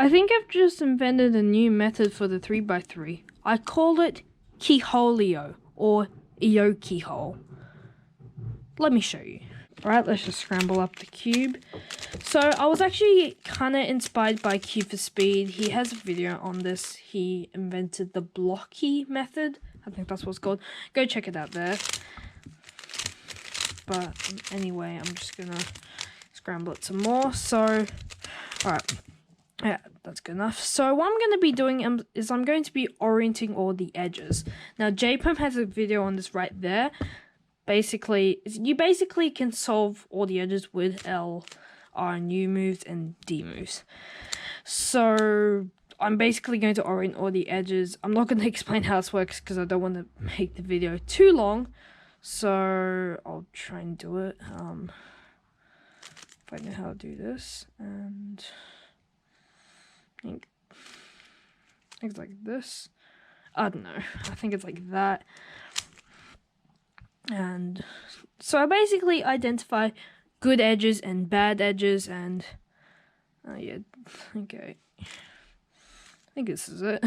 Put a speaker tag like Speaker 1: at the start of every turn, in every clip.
Speaker 1: I think I've just invented a new method for the 3x3. I call it Keyholeo or Eokeyhole. Let me show you. Alright, let's just scramble up the cube. So I was actually kind of inspired by Cube for Speed. He has a video on this. He invented the blocky method. I think that's what it's called. Go check it out there. But anyway, I'm just gonna scramble it some more. So, alright. Yeah, that's good enough. So what I'm going to be doing is I'm going to be orienting all the edges. Now, JPM has a video on this right there. Basically, you basically can solve all the edges with L, R, and U moves and D moves. So I'm basically going to orient all the edges. I'm not going to explain how this works because I don't want to make the video too long. So I'll try and do it. If I know how to do this. And I think it's like this. I don't know. I think it's like that. And so I basically identify good edges and bad edges, and yeah, okay. I think this is it.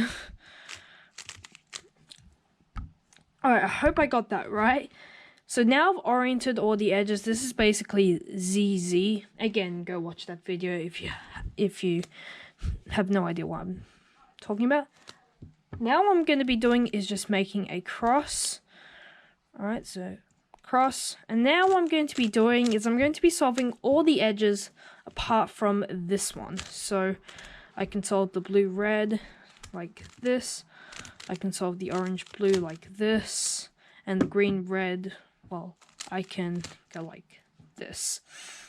Speaker 1: Alright, I hope I got that right. So now I've oriented all the edges. This is basically ZZ. Again, go watch that video if you have no idea what I'm talking about. Now what I'm going to be doing is just making a cross. Alright, so cross. And now what I'm going to be doing is I'm going to be solving all the edges apart from this one. So I can solve the blue-red like this. I can solve the orange-blue like this. And the green-red, well, I can go like this.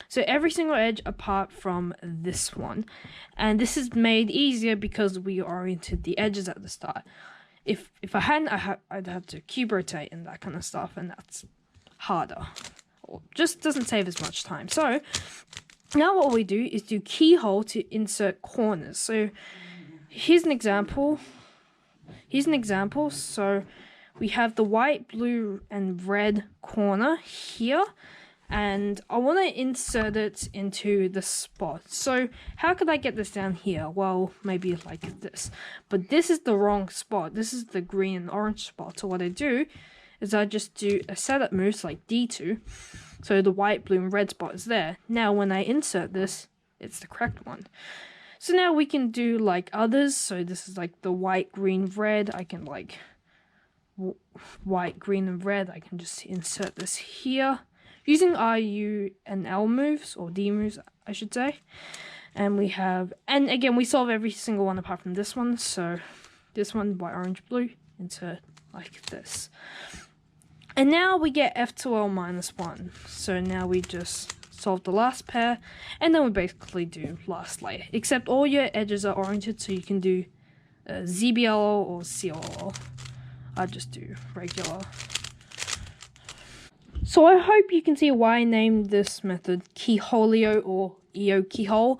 Speaker 1: So every single edge apart from this one. And this is made easier because we oriented the edges at the start. If I hadn't, I'd have to cube rotate and that kind of stuff, and that's harder. Or just doesn't save as much time. So now what we do is do keyhole to insert corners. So here's an example. So we have the white, blue, and red corner here. And I want to insert it into the spot. So how could I get this down here? Well, maybe like this. But this is the wrong spot. This is the green and orange spot. So what I do is I just do a setup move like D2. So the white, blue, and red spot is there. Now when I insert this, it's the correct one. So now we can do like others. So this is like the white, green, red. I can like white, green, and red. I can just insert this here. Using R, U, and L moves, or D moves, I should say. And we have, and again, we solve every single one apart from this one. So this one, white, orange, blue, insert like this. And now we get F2L minus 1. So now we just solve the last pair, and then we basically do last layer. Except all your edges are oriented, so you can do ZBLO or CLO. I just do regular. So I hope you can see why I named this method Keyholeo or Eokeyhole.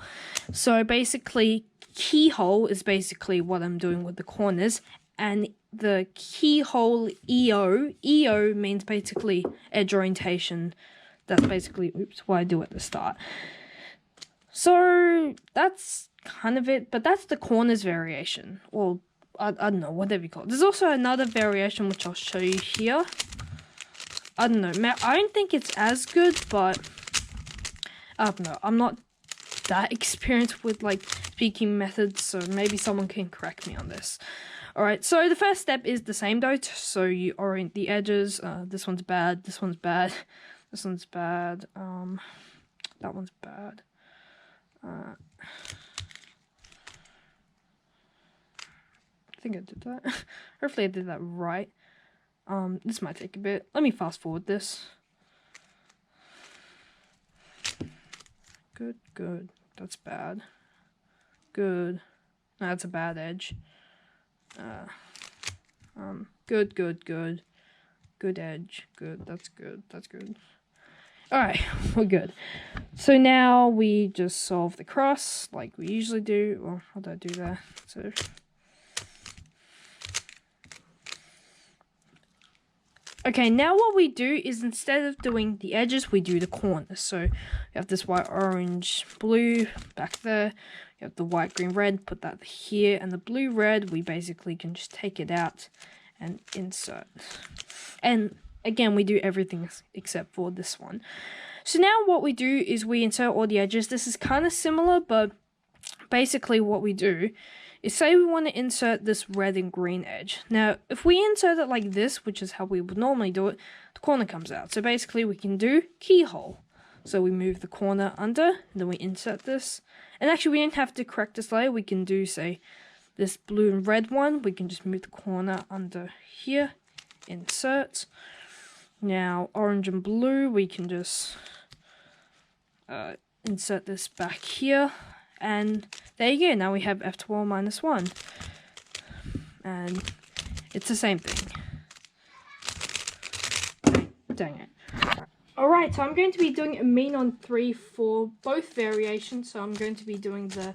Speaker 1: So basically, keyhole is basically what I'm doing with the corners, and the keyhole EO means basically edge orientation. That's basically, what I do at the start. So that's kind of it, but that's the corners variation, or I don't know, whatever you call it. There's also another variation which I'll show you here. I don't know, I don't think it's as good, but I don't know, I'm not that experienced with like speaking methods, so maybe someone can correct me on this. Alright, so the first step is the same though, so you orient the edges. This one's bad, this one's bad, this one's bad, that one's bad. I think I did that. Hopefully I did that right. This might take a bit. Let me fast forward this. Good, good. That's bad. Good. No, that's a bad edge. Good, good, good. Good edge. Good. That's good. That's good. Alright, we're good. So now we just solve the cross like we usually do. Well, how do I do that? So okay, now what we do is instead of doing the edges, we do the corners. So we have this white, orange, blue back there. You have the white, green, red, put that here, and the blue, red, we basically can just take it out and insert. And again, we do everything except for this one. So now what we do is we insert all the edges. This is kind of similar, but basically what we do is say we want to insert this red and green edge. Now, if we insert it like this, which is how we would normally do it, the corner comes out. So basically we can do keyhole. So we move the corner under, and then we insert this. And actually we don't have to correct this layer. We can do, say, this blue and red one. We can just move the corner under here, insert. Now, orange and blue, we can just insert this back here. And there you go, now we have F12 minus 1. And it's the same thing. Dang it. Alright, so I'm going to be doing a mean on 3 for both variations. So I'm going to be doing the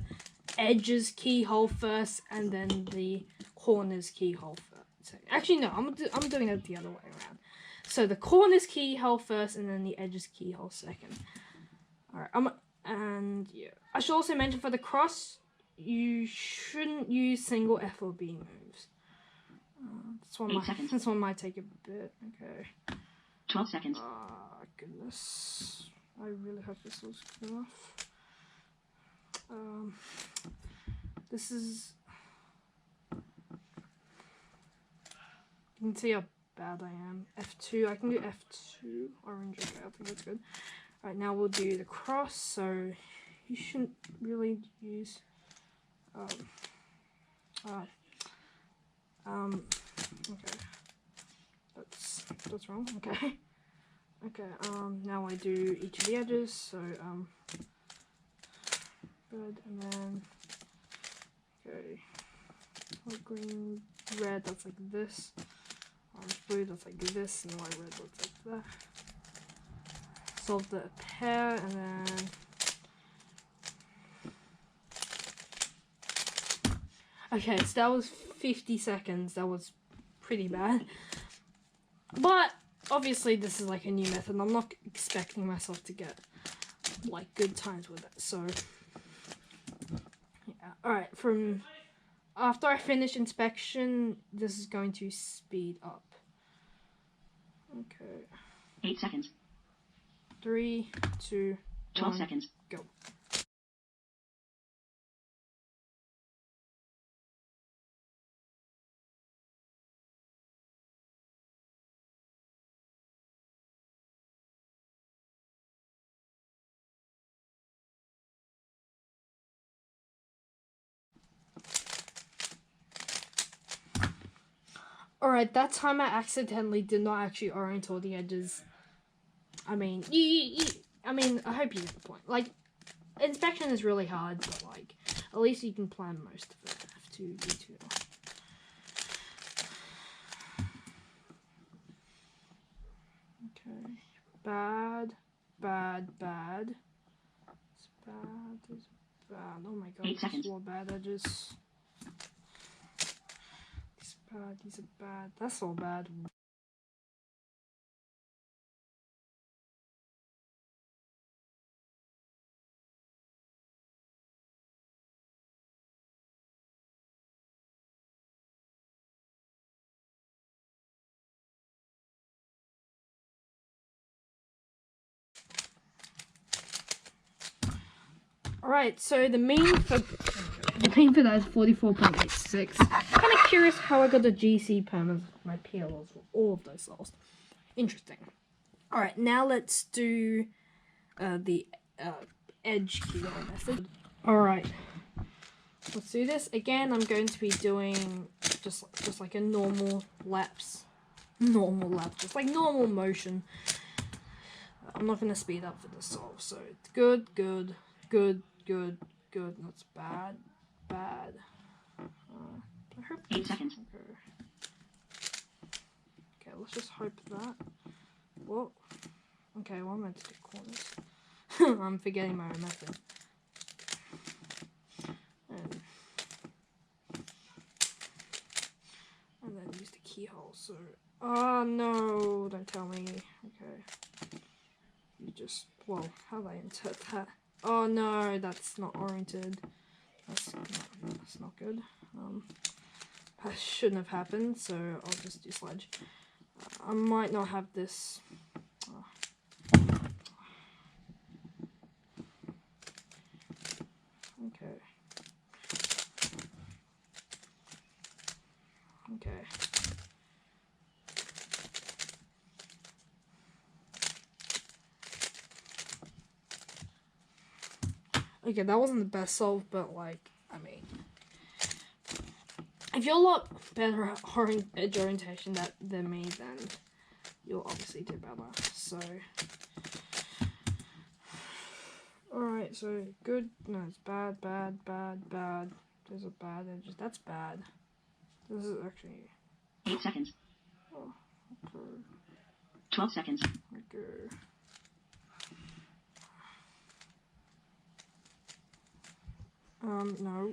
Speaker 1: edges keyhole first, and then the corners keyhole first. Actually, no, I'm doing it the other way around. So the corners keyhole first, and then the edges keyhole second. Alright, and yeah, I should also mention for the cross, you shouldn't use single F or B moves. This one might take a bit. Okay.
Speaker 2: 12 seconds.
Speaker 1: Oh, goodness. I really hope this looks good enough. This is... You can see how bad I am. F2. I can do F2. Orange. Okay, I think that's good. Alright, now we'll do the cross. So you shouldn't really use... okay. That's wrong. Okay. Okay, now I do each of the edges. So, red, and then, okay, white, green, red, that's like this. Orange, blue, that's like this, and white, red, looks like that. Solve the pair, and then okay, so that was 50 seconds. That was pretty bad. But obviously this is like a new method, and I'm not expecting myself to get like good times with it. So yeah. Alright, from after I finish inspection, this is going to speed up. Okay.
Speaker 2: 8 seconds.
Speaker 1: 3, 2,
Speaker 2: 12
Speaker 1: 1,
Speaker 2: seconds.
Speaker 1: Go. Alright, that time I accidentally did not actually orient all the edges. I mean, I hope you get the point. Like, inspection is really hard, but like, at least you can plan most of it. F2, D2. Okay. Bad. It's bad. It's bad. Oh my god.
Speaker 2: 8 seconds.
Speaker 1: All bad edges. Bad, these are bad. That's all bad. Alright, so the mean for that is 44.86. Kind of curious how I got the GC permit with my PLLs for all of those levels. Interesting. Alright, now let's do the edge keyhole method. Alright, let's do this. Again, I'm going to be doing just like a normal lapse. Just like normal motion. I'm not going to speed up for the solve, so it's good. That's bad. I hope
Speaker 2: 8 seconds.
Speaker 1: Okay, let's just hope that. Whoa. Okay, well, I'm meant to do corners. I'm forgetting my own method. And then use the keyhole. So, oh no! Don't tell me. Okay. You just. Whoa, how do I insert that? Oh no, that's not oriented. that's not good. That shouldn't have happened, so I'll just do sledge. I might not have this. Okay. Okay. Okay, that wasn't the best solve, but like, I mean, if you're a lot better at edge orientation than me, then you'll obviously do better. So, alright, so good. No, it's bad, bad, bad, bad. There's a bad edges. That's bad. This is actually
Speaker 2: 8 seconds.
Speaker 1: Oh, okay.
Speaker 2: 12 seconds.
Speaker 1: Okay. No.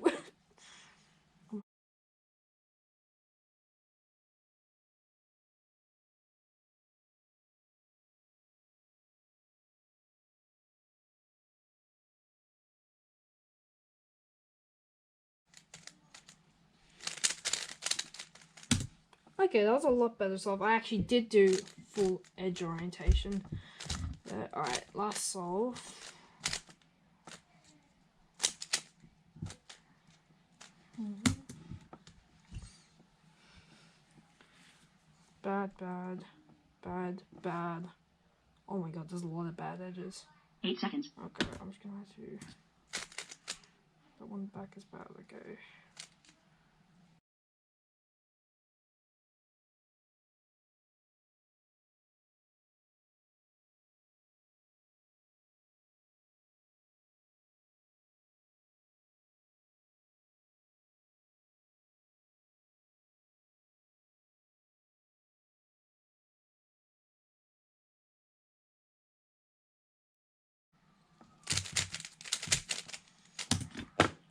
Speaker 1: Okay, that was a lot better solve. I actually did do full edge orientation. Alright, last solve. Bad, bad, bad, bad. Oh my god, there's a lot of bad edges.
Speaker 2: 8 seconds.
Speaker 1: Okay, I'm just gonna have to... That one back is bad, okay.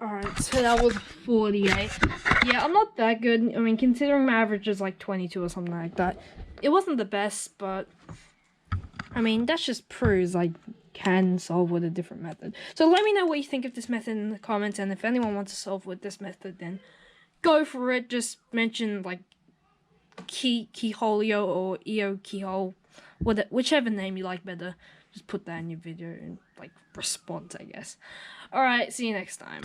Speaker 1: Alright, so that was 48. Yeah, I'm not that good. I mean, considering my average is like 22 or something like that. It wasn't the best, but... I mean, that just proves I can solve with a different method. So let me know what you think of this method in the comments, and if anyone wants to solve with this method, then go for it. Just mention, like, Keyholeo or Eokeyhole, whichever name you like better. Just put that in your video and, like, response, I guess. Alright, see you next time.